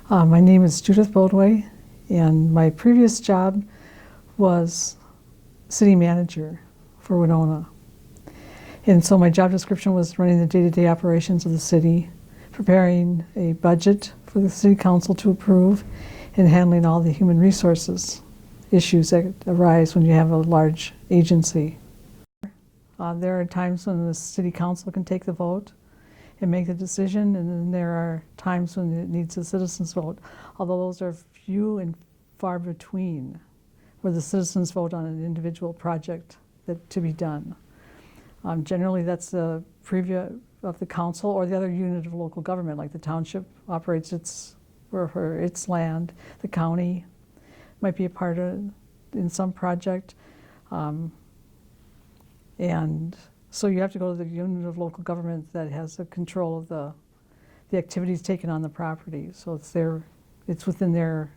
My name is Judith Bodway, and my previous job was city manager for Winona. And so my job description was running the day-to-day operations of the city, preparing a budget for the city council to approve, and handling all the human resources issues that arise when you have a large agency. There are times when the city council can take the vote and make the decision, and then there are times when it needs a citizens vote, although those are few and far between, where the citizens vote on an individual project to be done. Generally, that's the preview of the council or the other unit of local government, like the township operates its land, the county might be a part of in some project, and so you have to go to the unit of local government that has the control of the activities taken on the property. So it's within their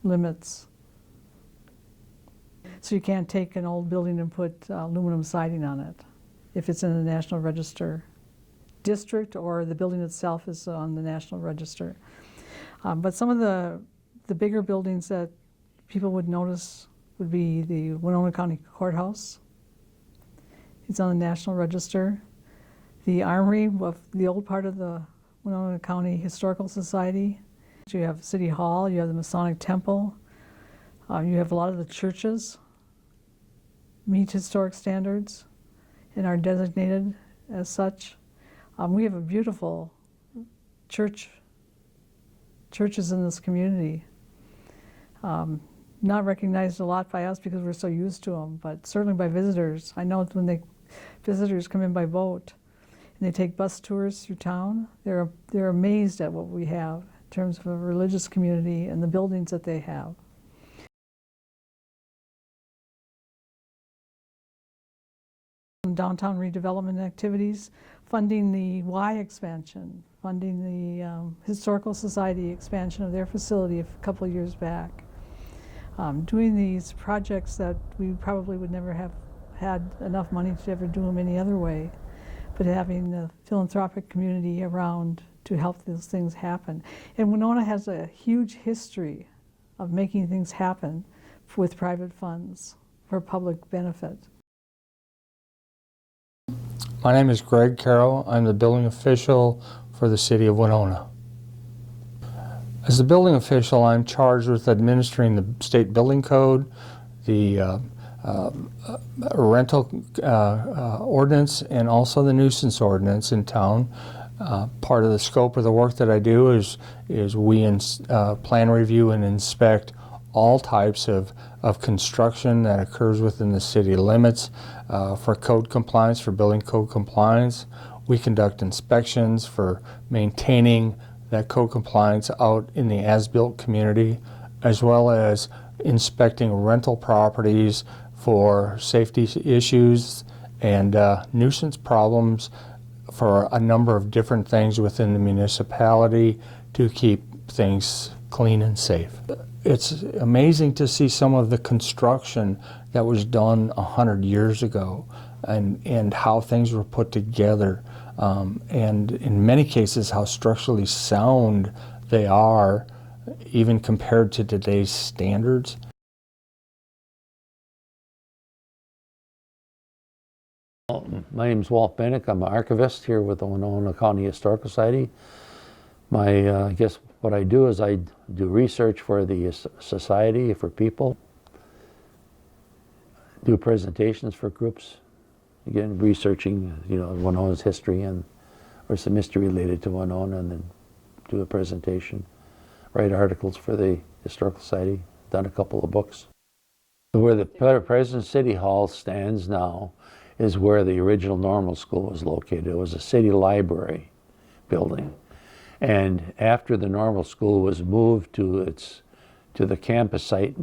limits. So you can't take an old building and put aluminum siding on it if it's in the National Register district or the building itself is on the National Register. But some of the bigger buildings that people would notice would be the Winona County Courthouse. It's on the National Register. The Armory, the old part of the Winona County Historical Society. You have City Hall, you have the Masonic Temple, you have a lot of the churches meet historic standards and are designated as such. We have a beautiful churches in this community. Not recognized a lot by us because we're so used to them, but certainly by visitors. I know when visitors come in by boat and they take bus tours through town, they're amazed at what we have in terms of a religious community and the buildings that they have. Downtown redevelopment activities, funding the Y expansion, funding the Historical Society expansion of their facility a couple of years back. Doing these projects that we probably would never have had enough money to ever do them any other way, but having the philanthropic community around to help those things happen. And Winona has a huge history of making things happen with private funds for public benefit. My name is Greg Carroll. I'm the building official for the city of Winona. As the building official, I'm charged with administering the state building code, the rental ordinance, and also the nuisance ordinance in town. Part of the scope of the work that I do is we plan review and inspect all types of construction that occurs within the city limits for code compliance, for building code compliance. We conduct inspections for maintaining that code compliance out in the as-built community, as well as inspecting rental properties for safety issues and nuisance problems for a number of different things within the municipality to keep things clean and safe. It's amazing to see some of the construction that was done 100 years ago and how things were put together. And in many cases how structurally sound they are, even compared to today's standards. My name is Walt Bennick. I'm an archivist here with the Winona County Historical Society. I guess what I do is I do research for the society, for people, do presentations for groups, again researching Winona's history or some history related to Winona, and then do a presentation, write articles for the Historical Society, done a couple of books. Where the present City Hall stands now is where the original normal school was located. It was a city library building. And after the normal school was moved to the campus site,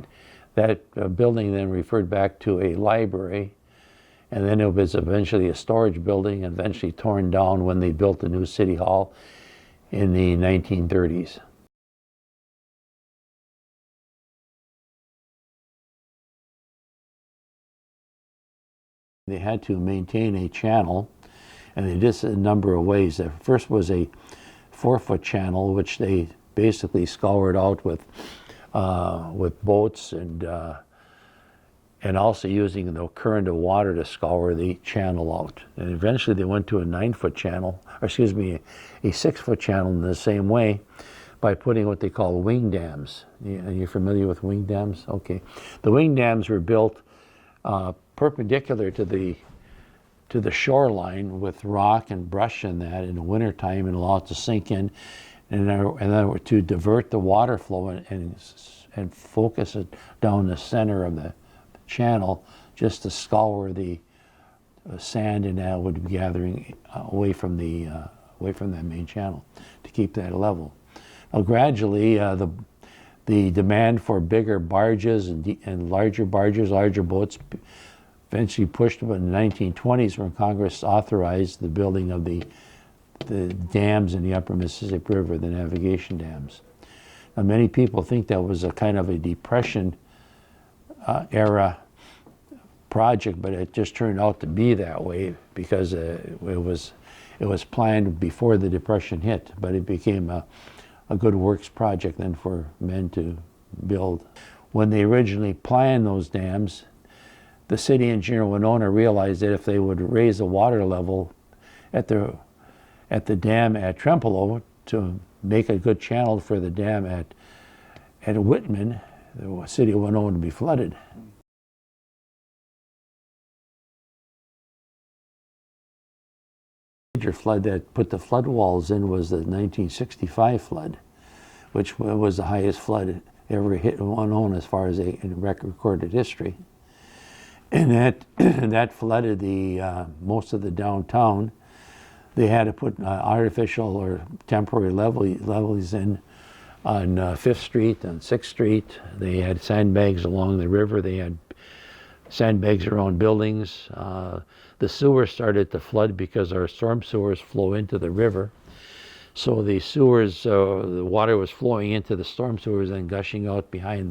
that building then referred back to a library, and then it was eventually a storage building, eventually torn down when they built the new City Hall in the 1930s. They had to maintain a channel, and they did this a number of ways. The first was a 4-foot channel, which they basically scoured out with boats and also using the current of water to scour the channel out. And eventually they went to a 9-foot channel, or excuse me, a 6-foot channel in the same way by putting what they call wing dams. Are you familiar with wing dams? Okay. The wing dams were built perpendicular to the shoreline with rock and brush in that in the wintertime and allow it to sink in, and then to divert the water flow and focus it down the center of the channel just to scour the sand and that would be gathering away from that main channel to keep that level. Now gradually the demand for bigger barges and larger barges, larger boats eventually pushed up in the 1920s when Congress authorized the building of the dams in the upper Mississippi River, the navigation dams. Now many people think that was a kind of a Depression era project, but it just turned out to be that way because it was planned before the Depression hit, but it became a good works project then for men to build. When they originally planned those dams, the city engineer Winona realized that if they would raise the water level at the dam at Trempealeau to make a good channel for the dam at Whitman, the city of Winona would be flooded. The major flood that put the flood walls in was the 1965 flood, which was the highest flood ever hit Winona as far as in recorded history. And that flooded most of the downtown. They had to put artificial or temporary levees in on 5th Street and 6th Street. They had sandbags along the river. They had sandbags around buildings. The sewers started to flood because our storm sewers flow into the river. So the sewers, the water was flowing into the storm sewers and gushing out behind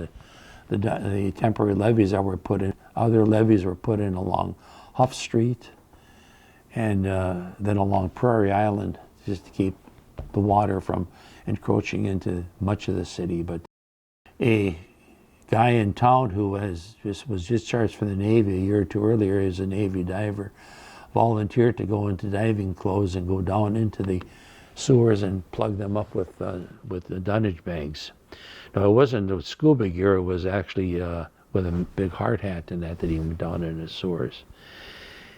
the temporary levees that were put in. Other levees were put in along Huff Street and then along Prairie Island just to keep the water from encroaching into much of the city. But a guy in town who was discharged from the Navy a year or two earlier as a Navy diver volunteered to go into diving clothes and go down into the sewers and plug them up with the dunnage bags. Now it wasn't with scuba gear, it was actually with a big hard hat and that he went down in the sewers.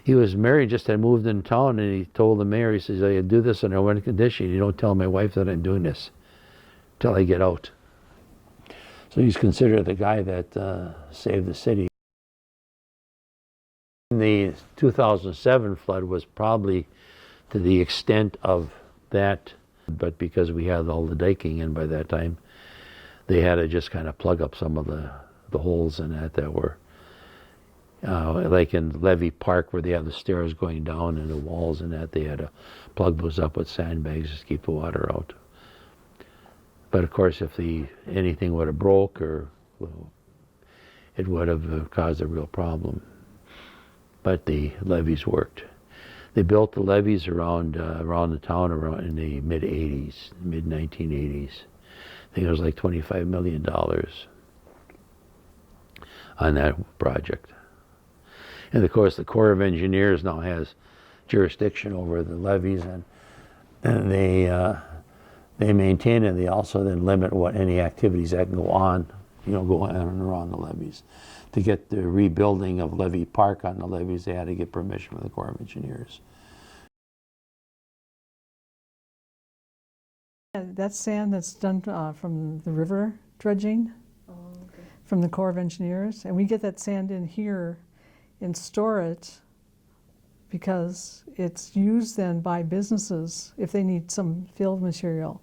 He was married, just had moved in town, and he told the mayor, he says, I do this under one condition: you don't tell my wife that I'm doing this till I get out. So he's considered the guy that saved the city. The 2007 flood was probably to the extent of that, but because we had all the diking in by that time, they had to just kind of plug up some of the holes in that were like in Levy Park where they have the stairs going down and the walls and that, they had to plug those up with sandbags to keep the water out. But of course, if anything would have broke, it would have caused a real problem. But the levees worked. They built the levees around the town in the mid-80s, mid-1980s. I think it was like $25 million on that project. And of course, the Corps of Engineers now has jurisdiction over the levees, and they maintain and they also then limit any activities that can go on and around the levees. To get the rebuilding of Levy Park on the levees, they had to get permission from the Corps of Engineers. That's sand that's done from the river dredging, from the Corps of Engineers, and we get that sand in here and store it because it's used then by businesses if they need some fill material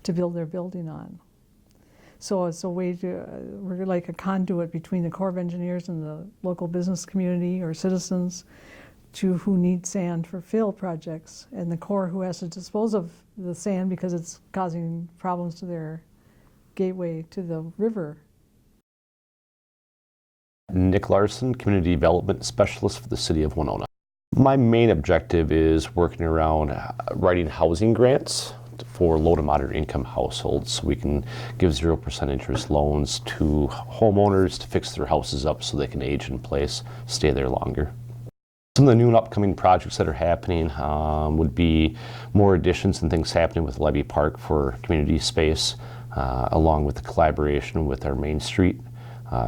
to build their building on. So it's a way we're like a conduit between the Corps of Engineers and the local business community or citizens who need sand for fill projects, and the Corps who has to dispose of the sand because it's causing problems to their gateway to the river. Nick Larson, Community Development Specialist for the City of Winona. My main objective is working around writing housing grants for low to moderate income households. So we can give 0% interest loans to homeowners to fix their houses up so they can age in place, stay there longer. Some of the new and upcoming projects that are happening would be more additions and things happening with Levy Park for community space, along with the collaboration with our Main Street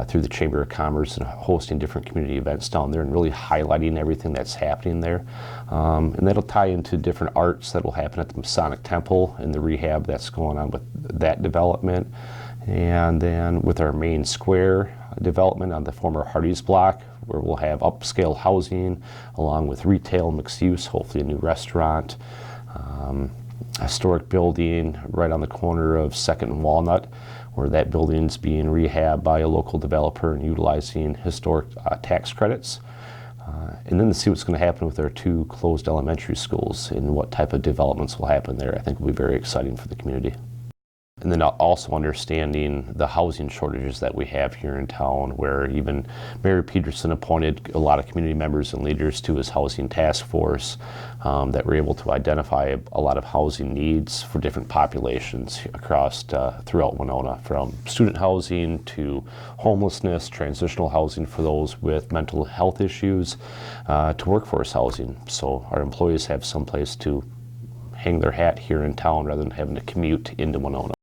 through the Chamber of Commerce and hosting different community events down there and really highlighting everything that's happening there. And that'll tie into different arts that will happen at the Masonic Temple and the rehab that's going on with that development. And then with our main square development on the former Hardee's block, where we'll have upscale housing along with retail, mixed use, hopefully a new restaurant, historic building right on the corner of 2nd and Walnut, where that building's being rehabbed by a local developer and utilizing historic tax credits. And then to see what's going to happen with our 2 closed elementary schools and what type of developments will happen there, I think will be very exciting for the community. And then also understanding the housing shortages that we have here in town, where even Mayor Peterson appointed a lot of community members and leaders to his housing task force that were able to identify a lot of housing needs for different populations across throughout Winona, from student housing to homelessness, transitional housing for those with mental health issues, to workforce housing. So our employees have someplace to hang their hat here in town rather than having to commute into Winona.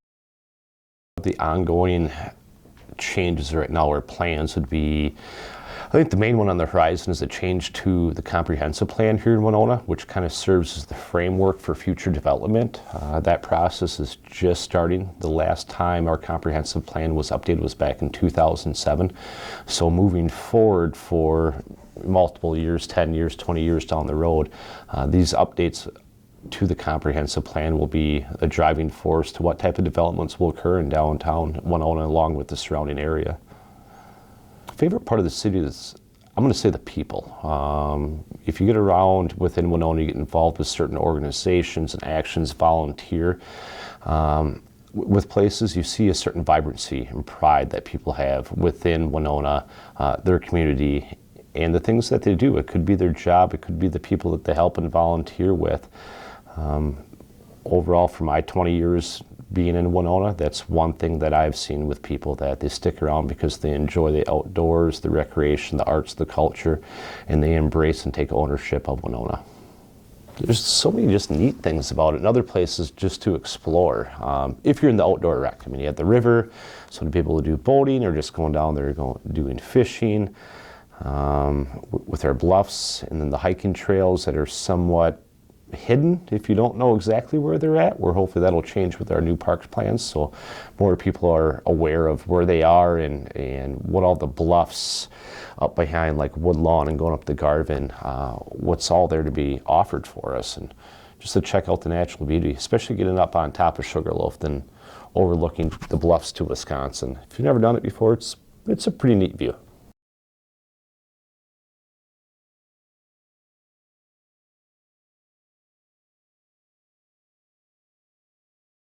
The ongoing changes right now, or plans, would be, I think the main one on the horizon is a change to the comprehensive plan here in Winona, which kind of serves as the framework for future development. That process is just starting. The last time our comprehensive plan was updated was back in 2007. So moving forward for multiple years, 10 years, 20 years down the road, these updates to the comprehensive plan will be a driving force to what type of developments will occur in downtown Winona along with the surrounding area. Favorite part of the city is, I'm going to say, the people. If you get around within Winona, you get involved with certain organizations and actions, volunteer with places, you see a certain vibrancy and pride that people have within Winona, their community, and the things that they do. It could be their job, it could be the people that they help and volunteer with. Overall, for my 20 years being in Winona, that's one thing that I've seen with people, that they stick around because they enjoy the outdoors, the recreation, the arts, the culture, and they embrace and take ownership of Winona. There's so many just neat things about it, and other places just to explore. If you're in the outdoor rec, I mean, you have the river, so to be able to do boating or just going down there doing fishing, with our bluffs, and then the hiking trails that are somewhat hidden if you don't know exactly where they're at, where hopefully that'll change with our new parks plans, so more people are aware of where they are and what all the bluffs up behind, like Woodlawn and going up to Garvin, what's all there to be offered for us, and just to check out the natural beauty, especially getting up on top of Sugarloaf and overlooking the bluffs to Wisconsin. If you've never done it before, it's a pretty neat view.